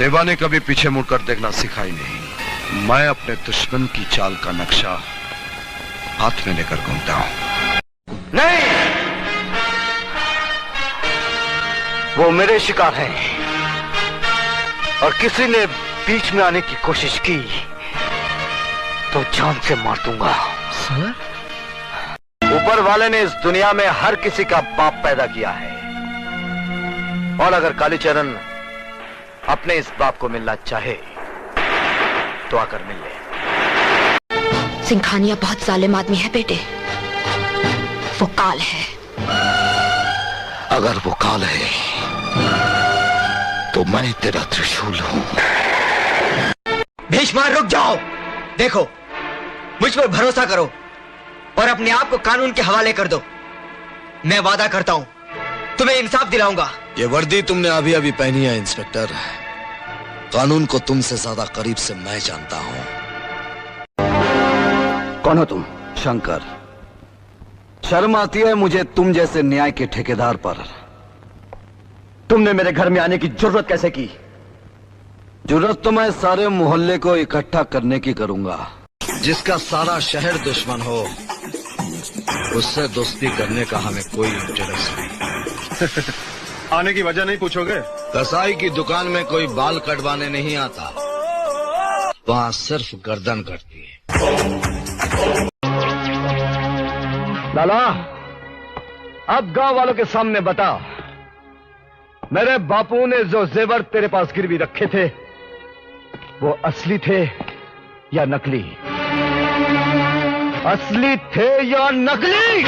देवा ने कभी पीछे मुड़कर देखना सिखाई नहीं। मैं अपने दुश्मन की चाल का नक्शा हाथ में लेकर घूमता हूं। नहीं, वो मेरे शिकार हैं और किसी ने बीच में आने की कोशिश की तो जान से मार दूंगा। सर? ऊपर वाले ने इस दुनिया में हर किसी का बाप पैदा किया है और अगर कालीचरण अपने इस बाप को मिलना चाहे तो आकर मिल ले। सिंघानिया बहुत जालिम आदमी है बेटे, वो काल है। अगर वो काल है तो मैं तेरा त्रिशूल हूं। भीष्मा रुक जाओ, देखो मुझ पर भरोसा करो और अपने आप को कानून के हवाले कर दो। मैं वादा करता हूं तुम्हें इंसाफ दिलाऊंगा। ये वर्दी तुमने अभी अभी पहनी है इंस्पेक्टर। कानून को तुमसे ज्यादा करीब से मैं जानता हूं। कौन हो तुम? शंकर। शर्म आती है मुझे तुम जैसे न्याय के ठेकेदार पर। तुमने मेरे घर में आने की जरूरत कैसे की? जरूरत तो मैं सारे मोहल्ले को इकट्ठा करने की करूंगा। जिसका सारा शहर दुश्मन हो उससे दोस्ती करने का हमें कोई इंटरेस्ट नहीं। आने की वजह नहीं पूछोगे? कसाई की दुकान में कोई बाल कटवाने नहीं आता, वहाँ सिर्फ गर्दन कटती है। लाला, अब गांव वालों के सामने बता, मेरे बापू ने जो जेवर तेरे पास गिरवी रखे थे वो असली थे या नकली? असली थे या नकली?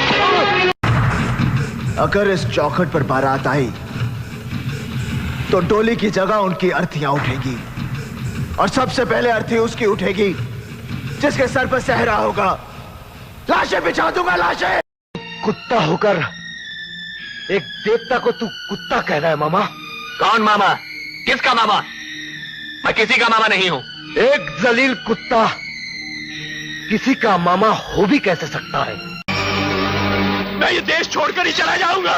अगर इस चौखट पर बारात आई तो डोली की जगह उनकी अर्थियां उठेगी और सबसे पहले अर्थी उसकी उठेगी जिसके सर पर सहरा होगा। लाशें बिछा दूंगा, लाशें। कुत्ता होकर एक देवता को तू कुत्ता कह रहा है मामा? कौन मामा? किसका मामा? मैं किसी का मामा नहीं हूं। एक जलील कुत्ता किसी का मामा हो भी कैसे सकता है? मैं ये देश छोड़कर ही चला जाऊंगा।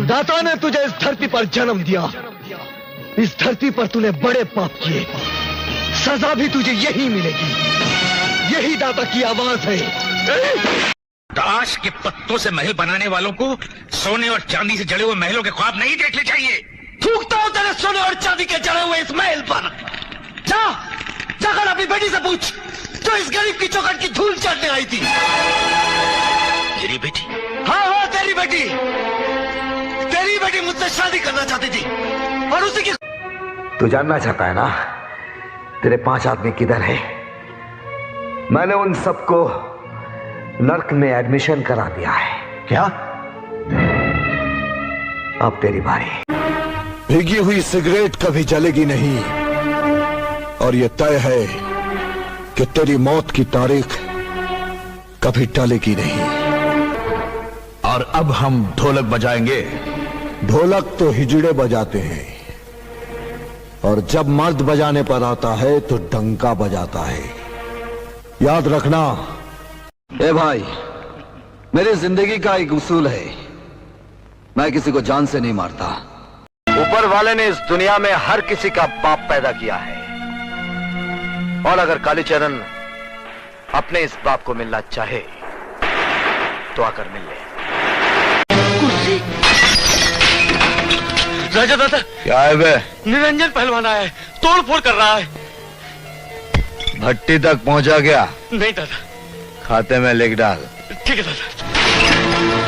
दाता ने तुझे इस धरती पर जन्म दिया, इस धरती पर तूने बड़े पाप किए, सजा भी तुझे यही मिलेगी। यही दाता की आवाज है। ताश के पत्तों से महल बनाने वालों को सोने और चांदी से जड़े हुए महलों के ख्वाब नहीं देखने चाहिए। थूकता हूं तेरे सोने और चांदी के जड़े हुए इस महल पर। जाकर अपनी बेटी से पूछ जो इस गरीब की चौखट की धूल चढ़ने आई थी। मेरी बेटी? हाँ, तेरी बेटी। तेरी बेटी मुझसे शादी करना चाहती थी और उसी की। तू जानना चाहता है ना तेरे 5 आदमी किधर है? मैंने उन सबको नर्क में एडमिशन करा दिया है। क्या? अब तेरी बारी। भीगी हुई सिगरेट कभी जलेगी नहीं और ये तय है कि तेरी मौत की तारीख कभी टलेगी नहीं। और अब हम ढोलक बजाएंगे। ढोलक तो हिजड़े बजाते हैं और जब मर्द बजाने पर आता है तो डंका बजाता है, याद रखना। ए भाई, मेरी जिंदगी का एक उसूल है, मैं किसी को जान से नहीं मारता। ऊपर वाले ने इस दुनिया में हर किसी का बाप पैदा किया है और अगर कालीचरण अपने इस बाप को मिलना चाहे तो आकर मिल ले। कुर्सी। राजा दादा, क्या है बे? निरंजन पहलवान आया है, तोड़ फोड़ कर रहा है। भट्टी तक पहुंचा गया? नहीं दादा। खाते में लिख डाल। ठीक है दादा।